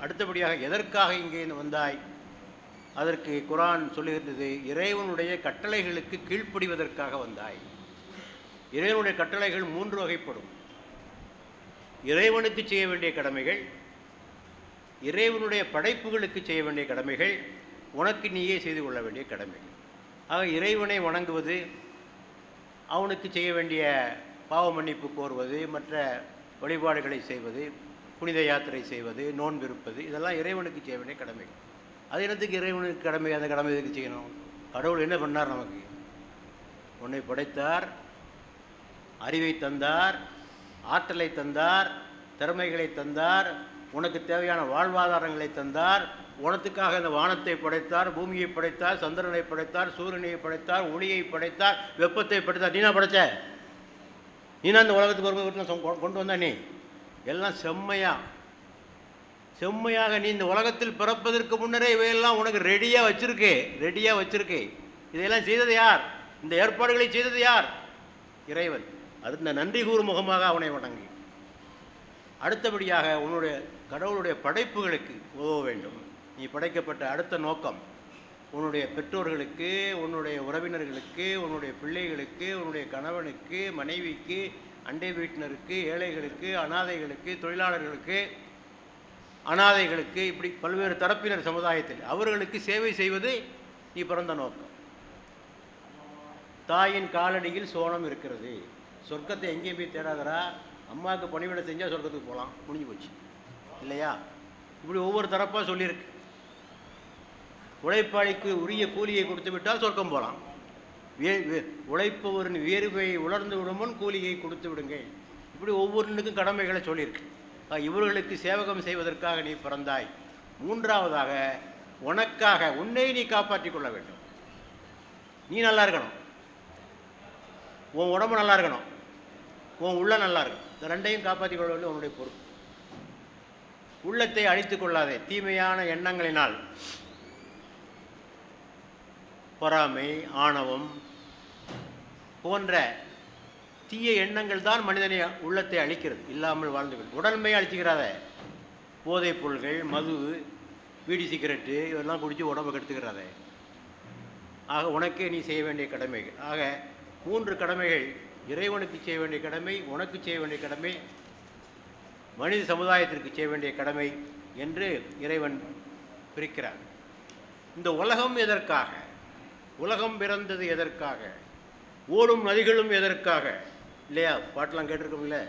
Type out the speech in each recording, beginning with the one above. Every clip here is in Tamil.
அடுத்தபடியாக எதற்காக இங்கே வந்தாய்? அதற்கு குர்ஆன் சொல்லுகின்றது, இறைவனுடைய கட்டளைகளுக்கு கீழ்ப்படிவதற்காக வந்தாய். இறைவனுடைய கட்டளைகள் 3 வகைப்படும். இறைவனுக்கு செய்ய வேண்டிய கடமைகள், இறைவனுடைய படைப்புகளுக்கு செய்ய வேண்டிய கடமைகள், உனக்கு நீயே செய்து கொள்ள வேண்டிய கடமைகள். ஆக இறைவனை வணங்குவது, அவனுக்கு செய்ய வேண்டிய பாவ மன்னிப்பு கோருவது, மற்ற வழிபாடுகளை செய்வது, புனித யாத்திரை செய்வது, நோன்பிருப்பது, இதெல்லாம் இறைவனுக்கு செய்ய வேண்டிய கடமைகள். அது என்னத்துக்கு இறைவனுக்கு கடமை? அந்த கடமை எதுக்கு செய்யணும்? கடவுள் என்ன பண்ணார்? நமக்கு உன்னை படைத்தார், அறிவை தந்தார், ஆற்றலை தந்தார், திறமைகளை தந்தார், உனக்கு தேவையான வாழ்வாதாரங்களை தந்தார். உனத்துக்காக இந்த வானத்தை படைத்தார், பூமியை படைத்தார், சந்திரனை படைத்தார், சூரியனை படைத்தார், ஒளியை படைத்தார், வெப்பத்தை படைத்தார். நீனா படைச்ச? நீனா இந்த உலகத்துக்கு ஒரு கொண்டு வந்தா? நீ எல்லாம் செம்மையாக நீ இந்த உலகத்தில் பிறப்பதற்கு முன்னரே இவையெல்லாம் உனக்கு ரெடியாக வச்சிருக்கே. இதையெல்லாம் செய்தது யார்? இந்த ஏற்பாடுகளை செய்தது யார்? இறைவன். அது இந்த நன்றி கூறும் முகமாக அவனை வணங்கி, அடுத்தபடியாக உன்னுடைய கடவுளுடைய படைப்புகளுக்கு உதவ வேண்டும். நீ படைக்கப்பட்ட அடுத்த நோக்கம் உன்னுடைய பெற்றோர்களுக்கு, உன்னுடைய உறவினர்களுக்கு, உன்னுடைய பிள்ளைகளுக்கு, உன்னுடைய கணவனுக்கு, மனைவிக்கு, அண்டை வீட்டினருக்கு, ஏழைகளுக்கு, அனாதைகளுக்கு, தொழிலாளர்களுக்கு, அனாதைகளுக்கு, இப்படி பல்வேறு தரப்பினர் சமுதாயத்தில் அவர்களுக்கு சேவை செய்வது நீ பிறந்த நோக்கம். தாயின் காலடியில் சோனம் இருக்கிறது. சொர்க்கத்தை எங்கேயும் போய் தேடாதரா. அம்மாவுக்கு பணிவிடை செஞ்சால் சொர்க்கத்துக்கு போகலாம், முடிஞ்சு போச்சு இல்லையா? இப்படி ஒவ்வொரு தரப்பாக சொல்லியிருக்கு. உழைப்பாளிக்கு உரிய கூலியை கொடுத்து விட்டால் சொர்க்கம் போகலாம். உழைப்பவரின் வியர்வையை உலர்ந்து விடுமுன் கூலியை கொடுத்து விடுங்கள். இப்படி ஒவ்வொன்றுக்கும் கடமைகளை சொல்லியிருக்கு. இவர்களுக்கு சேவகம் செய்வதற்காக நீ பிறந்தாய். 3ஆவதாக உனக்காக உன்னை நீ காப்பாற்றிக் கொள்ள வேண்டும். நீ நல்லா இருக்கணும், உன் உடம்பு நல்லா இருக்கணும், உன் உள்ள நல்லா இருக்கணும். இந்த 2ஐயும் காப்பாற்றிக் கொள்ள வேண்டும் உன்னுடைய பொறுப்பு. உள்ளத்தை அழித்துக் கொள்ளாதே தீமையான எண்ணங்களினால். பொறாமை, ஆணவம் போன்ற தீய எண்ணங்கள் தான் மனிதனை உள்ளத்தை அழிக்கிறது. இல்லாமல் வாழ்ந்துவிடும். உடல்மையை அழிச்சுக்கிறாத. போதைப் பொருள்கள், மது, பீடி, சிகரெட்டு இதெல்லாம் குடித்து உடம்பை கெடுத்துக்கிறாத. ஆக உனக்கே நீ செய்ய வேண்டிய கடமைகள். ஆக 3 கடமைகள்: இறைவனுக்கு செய்ய வேண்டிய கடமை, உனக்கு செய்ய வேண்டிய கடமை, மனித சமுதாயத்திற்கு செய்ய வேண்டிய கடமை என்று இறைவன் பிரிக்கிறார். இந்த உலகம் எதற்காக? உலகம் பிறந்தது எதற்காக? ஓடும் நதிகளும் எதற்காக? இல்லையா? பாட்டெலாம் கேட்டிருக்கோம் இல்லை?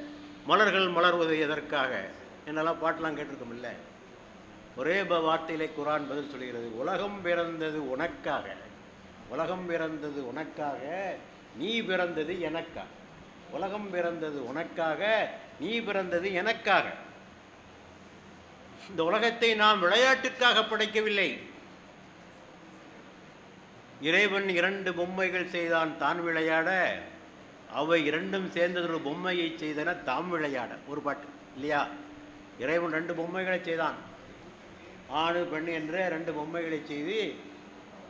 மலர்கள் மலர்வது எதற்காக என்னெல்லாம் பாட்டெலாம் கேட்டிருக்கோம் இல்லை? ஒரே வார்த்தையிலே குர்ஆன் பதில் சொல்கிறது. உலகம் பிறந்தது உனக்காக, உலகம் பிறந்தது உனக்காக, நீ பிறந்தது எனக்காக. உலகம் பிறந்தது உனக்காக, நீ பிறந்தது எனக்காக. இந்த உலகத்தை நாம் விளையாட்டுக்காக படைக்கவில்லை. இறைவன் 2 பொம்மைகள் செய்தான் தான் விளையாட, அவை 2ம் சேர்ந்தது ஒரு பொம்மையை செய்தன தாம் விளையாட. ஒரு பாட்டு இல்லையா? இறைவன் 2 பொம்மைகளை செய்தான். ஆணு பெண் என்ற 2 பொம்மைகளை செய்து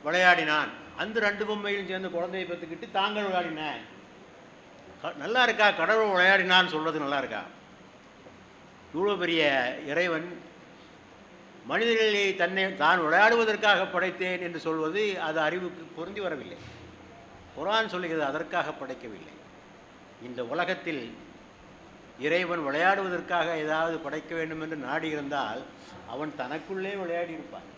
விளையாடினான். அந்த 2 பொம்மைகளும் சேர்ந்து குழந்தையை பெற்றுக்கிட்டு தாங்கள் விளையாடின. நல்லா இருக்கா? கடவுள் விளையாடினான்னு சொல்றது நல்லா இருக்கா? இவ்வளோ பெரிய இறைவன் மனிதர்களை தான் விளையாடுவதற்காக படைத்தேன் என்று சொல்வது அது அறிவுக்கு பொருந்தி வரவில்லை. குர்ஆன் சொல்லுகிறது அதற்காக படைக்கவில்லை. இந்த உலகத்தில் இறைவன் விளையாடுவதற்காக ஏதாவது படைக்க வேண்டும் என்று நாடி இருந்தால் அவன் தனக்குள்ளே விளையாடி இருப்பான்.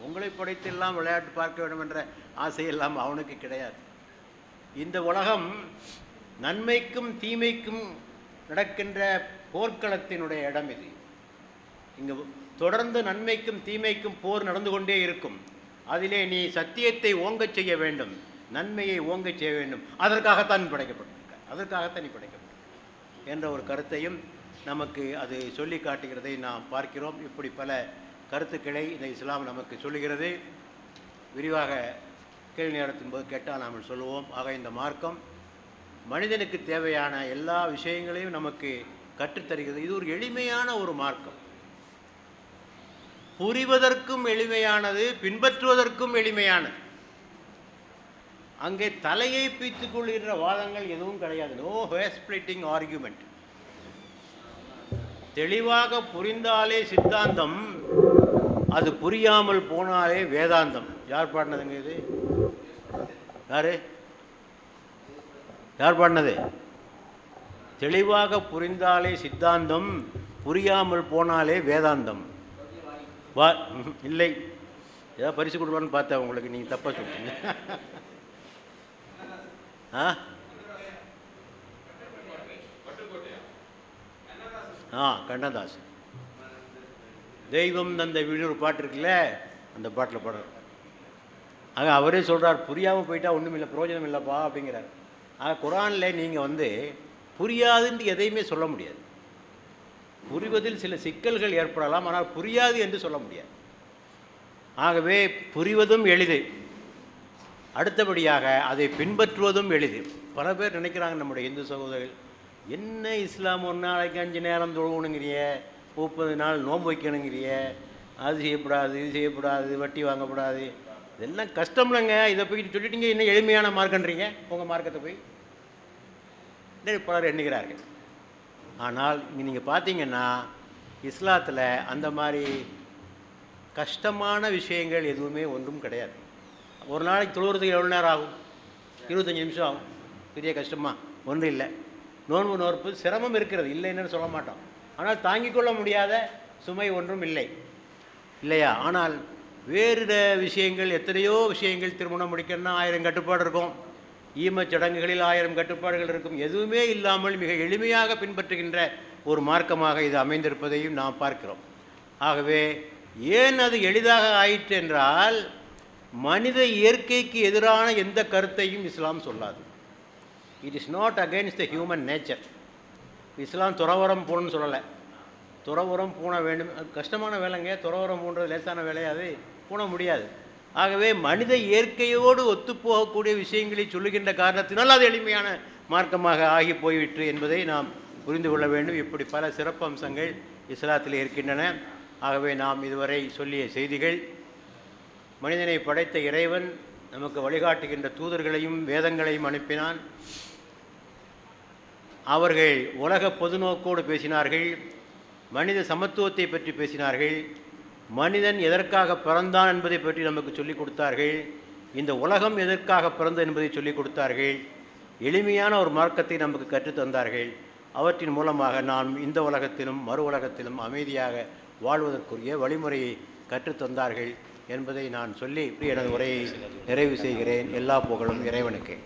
உங்களை படைத்தெல்லாம் விளையாட்டு பார்க்க வேண்டும் என்ற ஆசையெல்லாம் அவனுக்கு கிடையாது. இந்த உலகம் நன்மைக்கும் தீமைக்கும் நடக்கின்ற போர்க்களத்தினுடைய இடம் இது. இங்கு தொடர்ந்து நன்மைக்கும் தீமைக்கும் போர் நடந்து கொண்டே இருக்கும். அதிலே நீ சத்தியத்தை ஓங்கச் செய்ய வேண்டும், நன்மையை ஓங்கச் செய்ய வேண்டும். அதற்காகத்தான் நீ படைக்கப்பட்டிருக்க என்ற ஒரு கருத்தையும் நமக்கு அது சொல்லி காட்டுகிறதை நாம் பார்க்கிறோம். இப்படி பல கருத்துக்களை இந்த இஸ்லாம் நமக்கு சொல்லுகிறது. விரிவாக கேள்வி நேரத்தின் போது கேட்டால் நாம் சொல்லுவோம். ஆக இந்த மார்க்கம் மனிதனுக்கு தேவையான எல்லா விஷயங்களையும் நமக்கு கற்றுத்தருகிறது. இது ஒரு எளிமையான ஒரு மார்க்கம். புரிவதற்கும் எளிமையானது, பின்பற்றுவதற்கும் எளிமையானது. அங்கே தலையை பிய்த்துக் கொள்கின்ற வாதங்கள் எதுவும் கிடையாது. No hair splitting argument. தெளிவாக புரிந்தாலே சித்தாந்தம், அது புரியாமல் போனாலே வேதாந்தம். யார் பாடினதுங்க இது? யாரு யார் பாடினது? தெளிவாக புரிந்தாலே சித்தாந்தம், புரியாமல் போனாலே வேதாந்தம். இல்லை, ஏதாவது பரிசு கொடுப்பான்னு பார்த்தேன் உங்களுக்கு, நீங்கள் தப்பாக சொல்லிட்டீங்க. கண்ணதாஸ் தெய்வம் தந்த வீடு ஒரு பாட்டு இருக்குல்ல, அந்த பாட்டில் பாடுறார். ஆக அவரே சொல்கிறார், புரியாமல் போயிட்டா ஒன்றும் இல்லை, பிரயோஜனம் இல்லைப்பா அப்படிங்கிறார். ஆக குரானில் நீங்கள் புரியாதுன்னு எதையுமே சொல்ல முடியாது. புரிவதில் சில சிக்கல்கள் ஏற்படலாம், ஆனால் புரியாது என்று சொல்ல முடியாது. ஆகவே புரிவதும் எளிது, அடுத்தபடியாக அதை பின்பற்றுவதும் எளிது. பல பேர் நினைக்கிறாங்க நம்முடைய இந்து சகோதரர்கள், என்ன இஸ்லாம் ஒரு நாளைக்கு 5 நேரம் தொழுவணுங்கிறிய, 30 நாள் நோன்பு வைக்கணுங்கிறிய, அது செய்யக்கூடாது, இது செய்யக்கூடாது, வட்டி வாங்கக்கூடாது, இதெல்லாம் கஷ்டம்லங்க. இதை போய் சொல்லிட்டீங்க, இன்னும் எளிமையான மார்க்கன்றீங்க உங்கள் மார்க்கத்தை போய் பலர் எண்ணுகிறார்கள். ஆனால் இங்கே நீங்கள் பார்த்தீங்கன்னா இஸ்லாத்தில் அந்த மாதிரி கஷ்டமான விஷயங்கள் எதுவுமே ஒன்றும் கிடையாது. ஒரு நாளைக்கு தொழுகிறதுக்கு எவ்வளோ நேரம் ஆகும்? 25 நிமிஷம் ஆகும். பெரிய கஷ்டமாக ஒன்றும் இல்லை. நோன்பு நோற்பு சிரமம் இருக்கிறது, இல்லைன்னு சொல்ல மாட்டோம். ஆனால் தாங்கிக் கொள்ள முடியாத சுமை ஒன்றும் இல்லை, இல்லையா? ஆனால் வேறு விஷயங்கள், எத்தனையோ விஷயங்கள், திருமணம் முடிக்கணும்னா 1000 கட்டுப்பாடு இருக்கும், ஈமச் சடங்குகளில் 1000 கட்டுப்பாடுகள் இருக்கும். எதுவுமே இல்லாமல் மிக எளிமையாக பின்பற்றுகின்ற ஒரு மார்க்கமாக இது அமைந்திருப்பதையும் நாம் பார்க்கிறோம். ஆகவே ஏன் அது எளிதாக ஆயிற்று என்றால், மனித இயற்கைக்கு எதிரான எந்த கருத்தையும் இஸ்லாம் சொல்லாது. It is not against the human nature. Islam துறவரம் போகணும்னு சொல்லலை. துறவரம் பூண வேண்டும், கஷ்டமான வேலைங்க. துறவரம் பூன்றது லேசான வேலையாது, பூண முடியாது. ஆகவே மனித இயற்கையோடு ஒத்துப்போகக்கூடிய விஷயங்களை சொல்லுகின்ற காரணத்தினால் அது எளிமையான மார்க்கமாக ஆகி போய்விட்டு என்பதை நாம் புரிந்து கொள்ள வேண்டும். இப்படி பல சிறப்பு அம்சங்கள் இஸ்லாத்தில் இருக்கின்றன. ஆகவே நாம் இதுவரை சொல்லிய செய்திகள், மனிதனை படைத்த இறைவன் நமக்கு வழிகாட்டுகின்ற தூதர்களையும் வேதங்களையும் அனுப்பினான். அவர்கள் உலக பொதுநோக்கோடு பேசினார்கள், மனித சமத்துவத்தை பற்றி பேசினார்கள், மனிதன் எதற்காக பிறந்தான் என்பதை பற்றி நமக்கு சொல்லிக் கொடுத்தார்கள், இந்த உலகம் எதற்காக பிறந்தது என்பதை சொல்லிக் கொடுத்தார்கள், எளிமையான ஒரு மார்க்கத்தை நமக்கு கற்றுத்தந்தார்கள். அவற்றின் மூலமாக நாம் இந்த உலகத்திலும் மறு உலகத்திலும் அமைதியாக வாழ்வதற்குரிய வழிமுறையை கற்றுத்தந்தார்கள் என்பதை நான் சொல்லி எனது உரையை நிறைவு செய்கிறேன். எல்லா புகழும் இறைவனுக்கு.